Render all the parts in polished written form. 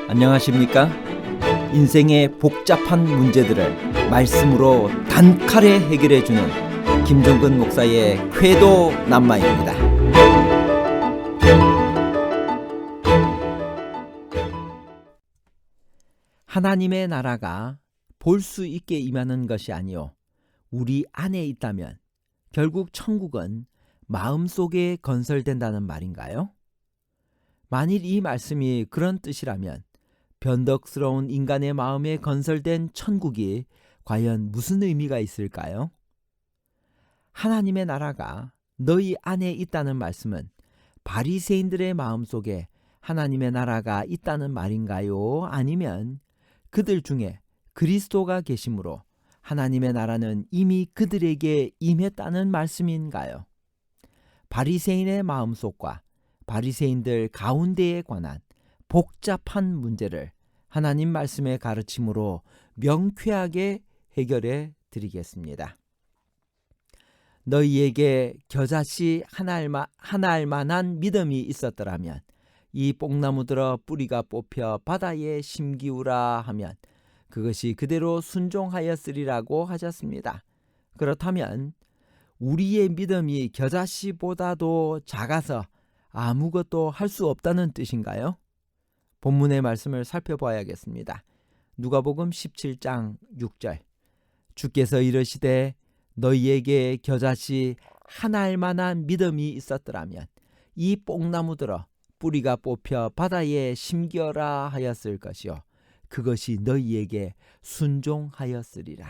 안녕하십니까? 인생의 복잡한 문제들을 말씀으로 단칼에 해결해주는 김종근 목사의 쾌도 남마입니다. 하나님의 나라가 볼 수 있게 임하는 것이 아니요 우리 안에 있다면 결국 천국은 마음속에 건설된다는 말인가요? 만일 이 말씀이 그런 뜻이라면 변덕스러운 인간의 마음에 건설된 천국이 과연 무슨 의미가 있을까요? 하나님의 나라가 너희 안에 있다는 말씀은 바리새인들의 마음속에 하나님의 나라가 있다는 말인가요? 아니면 그들 중에 그리스도가 계심으로 하나님의 나라는 이미 그들에게 임했다는 말씀인가요? 바리새인의 마음속과 바리새인들 가운데에 관한 복잡한 문제를 하나님 말씀의 가르침으로 명쾌하게 해결해 드리겠습니다. 너희에게 겨자씨 하나 알 만한 믿음이 있었더라면 이 뽕나무들어 뿌리가 뽑혀 바다에 심기우라 하면 그것이 그대로 순종하였으리라고 하셨습니다. 그렇다면 우리의 믿음이 겨자씨보다도 작아서 아무것도 할 수 없다는 뜻인가요? 본문의 말씀을 살펴봐야겠습니다. 누가복음 17장 6절 주께서 이르시되 너희에게 겨자씨 하나 알 만한 믿음이 있었더라면 이 뽕나무들어 뿌리가 뽑혀 바다에 심기어라 하였을 것이요 그것이 너희에게 순종하였으리라.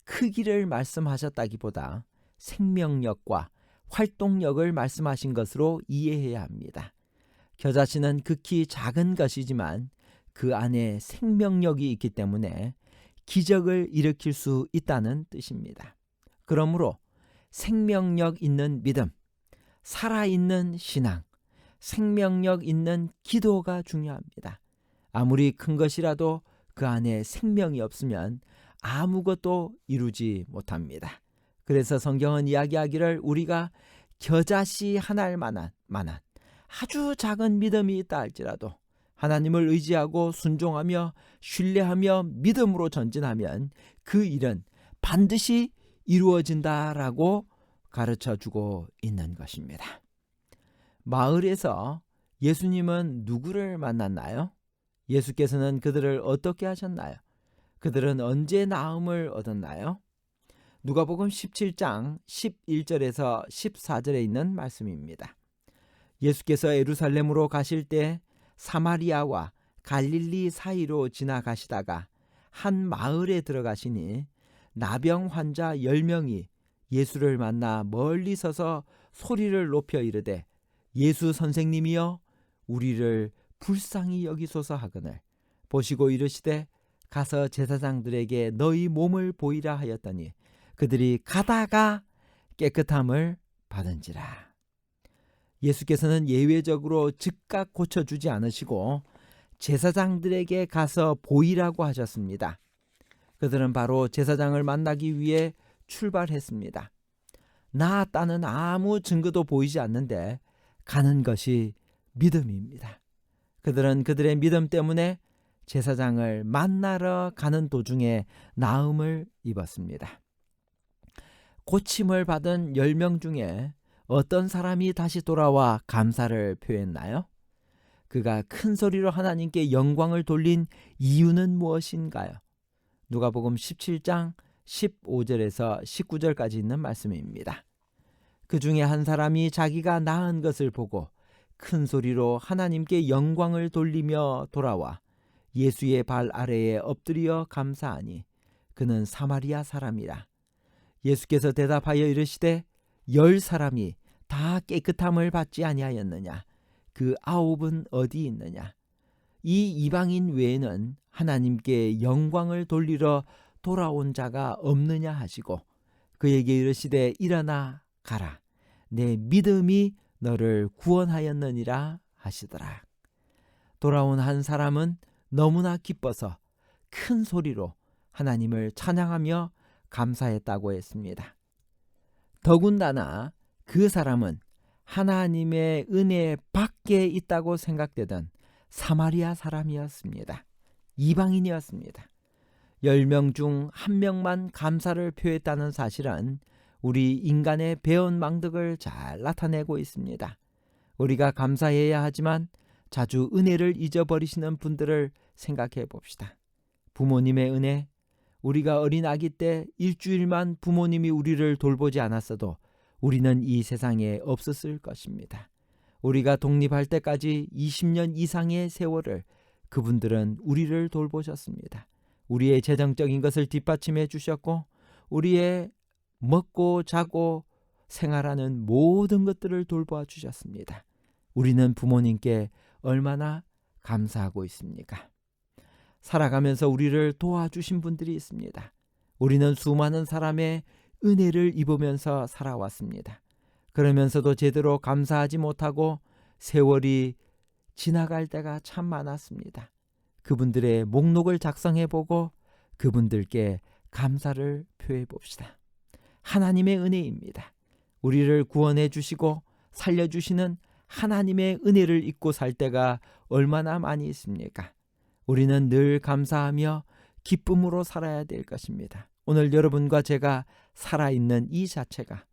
크기를 말씀하셨다기보다 생명력과 활동력을 말씀하신 것으로 이해해야 합니다. 겨자씨는 극히 작은 것이지만 그 안에 생명력이 있기 때문에 기적을 일으킬 수 있다는 뜻입니다. 그러므로 생명력 있는 믿음, 살아있는 신앙, 생명력 있는 기도가 중요합니다. 아무리 큰 것이라도 그 안에 생명이 없으면 아무것도 이루지 못합니다. 그래서 성경은 이야기하기를 우리가 겨자씨 하나 알 만한 아주 작은 믿음이 있다 할지라도 하나님을 의지하고 순종하며 신뢰하며 믿음으로 전진하면 그 일은 반드시 이루어진다라고 가르쳐주고 있는 것입니다. 마을에서 예수님은 누구를 만났나요? 예수께서는 그들을 어떻게 하셨나요? 그들은 언제 나음을 얻었나요? 누가복음 17장 11절에서 14절에 있는 말씀입니다. 예수께서 예루살렘으로 가실 때 사마리아와 갈릴리 사이로 지나가시다가 한 마을에 들어가시니 나병 환자 10명이 예수를 만나 멀리 서서 소리를 높여 이르되 예수 선생님이여 우리를 불쌍히 여기소서 하거늘 보시고 이르시되 가서 제사장들에게 너희 몸을 보이라 하였더니 그들이 가다가 깨끗함을 받은지라. 예수께서는 예외적으로 즉각 고쳐주지 않으시고 제사장들에게 가서 보이라고 하셨습니다. 그들은 바로 제사장을 만나기 위해 출발했습니다. 나았다는 아무 증거도 보이지 않는데 가는 것이 믿음입니다. 그들은 그들의 믿음 때문에 제사장을 만나러 가는 도중에 나음을 입었습니다. 고침을 받은 10명 중에 어떤 사람이 다시 돌아와 감사를 표했나요? 그가 큰 소리로 하나님께 영광을 돌린 이유는 무엇인가요? 누가복음 17장 15절에서 19절까지 있는 말씀입니다. 그 중에 한 사람이 자기가 나은 것을 보고 큰 소리로 하나님께 영광을 돌리며 돌아와 예수의 발 아래에 엎드려 감사하니 그는 사마리아 사람이라. 예수께서 대답하여 이르시되 10사람이 다 깨끗함을 받지 아니하였느냐? 그 9은 어디 있느냐? 이 이방인 외에는 하나님께 영광을 돌리러 돌아온 자가 없느냐 하시고 그에게 이르시되 일어나 가라. 내 믿음이 너를 구원하였느니라 하시더라. 돌아온 한 사람은 너무나 기뻐서 큰 소리로 하나님을 찬양하며 감사했다고 했습니다. 더군다나 그 사람은 하나님의 은혜 밖에 있다고 생각되던 사마리아 사람이었습니다. 이방인이었습니다. 10명 중 1명만 감사를 표했다는 사실은 우리 인간의 배은망덕을 잘 나타내고 있습니다. 우리가 감사해야 하지만 자주 은혜를 잊어버리시는 분들을 생각해 봅시다. 부모님의 은혜, 우리가 어린 아기 때 일주일만 부모님이 우리를 돌보지 않았어도 우리는 이 세상에 없었을 것입니다. 우리가 독립할 때까지 20년 이상의 세월을 그분들은 우리를 돌보셨습니다. 우리의 재정적인 것을 뒷받침해 주셨고 우리의 먹고 자고 생활하는 모든 것들을 돌보아 주셨습니다. 우리는 부모님께 얼마나 감사하고 있습니까? 살아가면서 우리를 도와주신 분들이 있습니다. 우리는 수많은 사람의 은혜를 입으면서 살아왔습니다. 그러면서도 제대로 감사하지 못하고 세월이 지나갈 때가 참 많았습니다. 그분들의 목록을 작성해보고 그분들께 감사를 표해봅시다. 하나님의 은혜입니다. 우리를 구원해 주시고 살려주시는 하나님의 은혜를 잊고 살 때가 얼마나 많이 있습니까? 우리는 늘 감사하며 기쁨으로 살아야 될 것입니다. 오늘 여러분과 제가 살아있는 이 자체가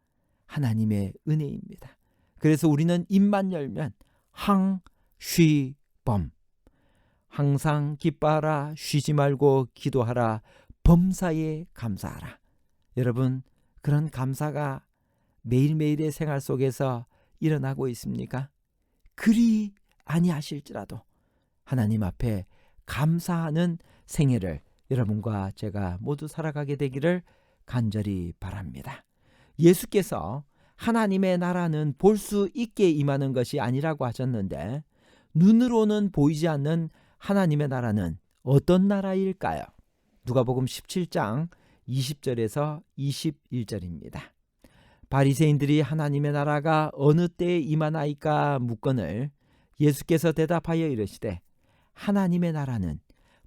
하나님의 은혜입니다. 그래서 우리는 입만 열면 항쉬범, 항상 기뻐하라, 쉬지 말고 기도하라, 범사에 감사하라. 여러분, 그런 감사가 매일매일의 생활 속에서 일어나고 있습니까? 그리 아니하실지라도 하나님 앞에 감사하는 생애를 여러분과 제가 모두 살아가게 되기를 간절히 바랍니다. 예수께서 하나님의 나라는 볼 수 있게 임하는 것이 아니라고 하셨는데 눈으로는 보이지 않는 하나님의 나라는 어떤 나라일까요? 누가복음 17장 20절에서 21절입니다. 바리새인들이 하나님의 나라가 어느 때에 임하나이까 묻거늘 예수께서 대답하여 이르시되 하나님의 나라는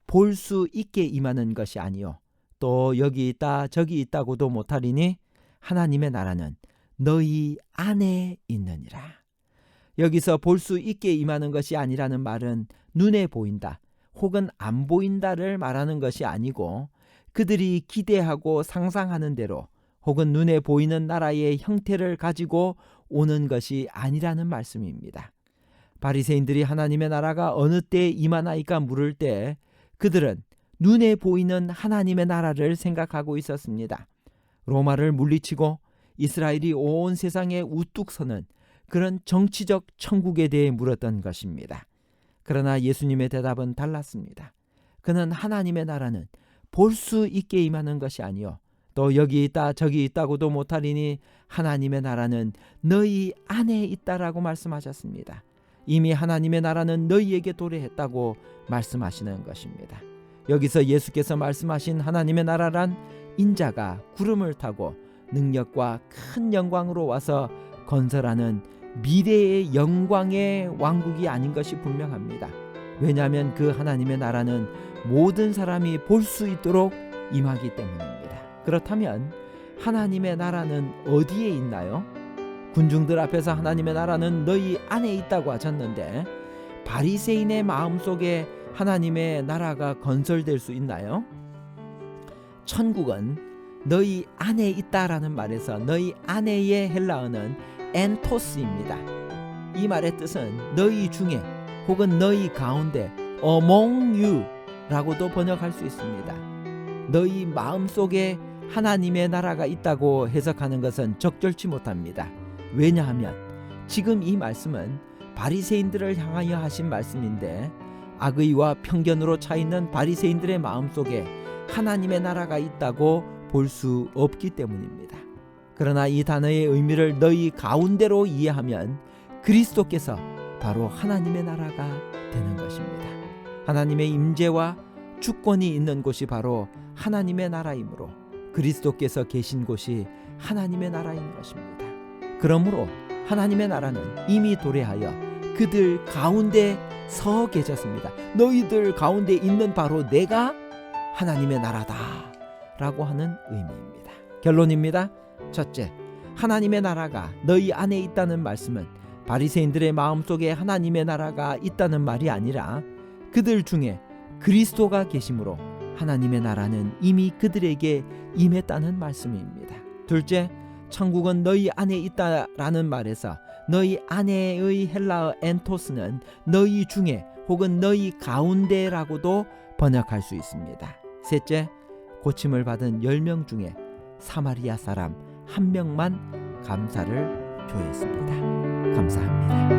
볼 수 있게 임하는 것이 아니요 또 여기 있다 저기 있다고도 못하리니 하나님의 나라는 너희 안에 있느니라. 여기서 볼 수 있게 임하는 것이 아니라는 말은 눈에 보인다 혹은 안 보인다를 말하는 것이 아니고 그들이 기대하고 상상하는 대로 혹은 눈에 보이는 나라의 형태를 가지고 오는 것이 아니라는 말씀입니다. 바리새인들이 하나님의 나라가 어느 때에 임하나이까 물을 때 그들은 눈에 보이는 하나님의 나라를 생각하고 있었습니다. 로마를 물리치고 이스라엘이 온 세상에 우뚝 서는 그런 정치적 천국에 대해 물었던 것입니다. 그러나 예수님의 대답은 달랐습니다. 그는 하나님의 나라는 볼 수 있게 임하는 것이 아니요 또 여기 있다 저기 있다고도 못하리니 하나님의 나라는 너희 안에 있다라고 말씀하셨습니다. 이미 하나님의 나라는 너희에게 도래했다고 말씀하시는 것입니다. 여기서 예수께서 말씀하신 하나님의 나라란 인자가 구름을 타고 능력과 큰 영광으로 와서 건설하는 미래의 영광의 왕국이 아닌 것이 분명합니다. 왜냐하면 그 하나님의 나라는 모든 사람이 볼 수 있도록 임하기 때문입니다. 그렇다면 하나님의 나라는 어디에 있나요? 군중들 앞에서 하나님의 나라는 너희 안에 있다고 하셨는데 바리새인의 마음속에 하나님의 나라가 건설될 수 있나요? 천국은 너희 안에 있다라는 말에서 너희 안에의 헬라어는 엔토스입니다. 이 말의 뜻은 너희 중에 혹은 너희 가운데 among you 라고도 번역할 수 있습니다. 너희 마음속에 하나님의 나라가 있다고 해석하는 것은 적절치 못합니다. 왜냐하면 지금 이 말씀은 바리새인들을 향하여 하신 말씀인데 악의와 편견으로 차 있는 바리새인들의 마음속에 하나님의 나라가 있다고 볼 수 없기 때문입니다. 그러나 이 단어의 의미를 너희 가운데로 이해하면 그리스도께서 바로 하나님의 나라가 되는 것입니다. 하나님의 임재와 주권이 있는 곳이 바로 하나님의 나라이므로 그리스도께서 계신 곳이 하나님의 나라인 것입니다. 그러므로 하나님의 나라는 이미 도래하여 그들 가운데 서 계셨습니다. 너희들 가운데 있는 바로 내가 하나님의 나라다 라고 하는 의미입니다. 결론입니다. 첫째, 하나님의 나라가 너희 안에 있다는 말씀은 바리새인들의 마음속에 하나님의 나라가 있다는 말이 아니라 그들 중에 그리스도가 계심으로 하나님의 나라는 이미 그들에게 임했다는 말씀입니다. 둘째, 천국은 너희 안에 있다라는 말에서 너희 안에의 헬라어 엔토스는 너희 중에 혹은 너희 가운데라고도 번역할 수 있습니다. 셋째, 고침을 받은 10명 중에 사마리아 사람 1명만 감사를 표했습니다. 감사합니다.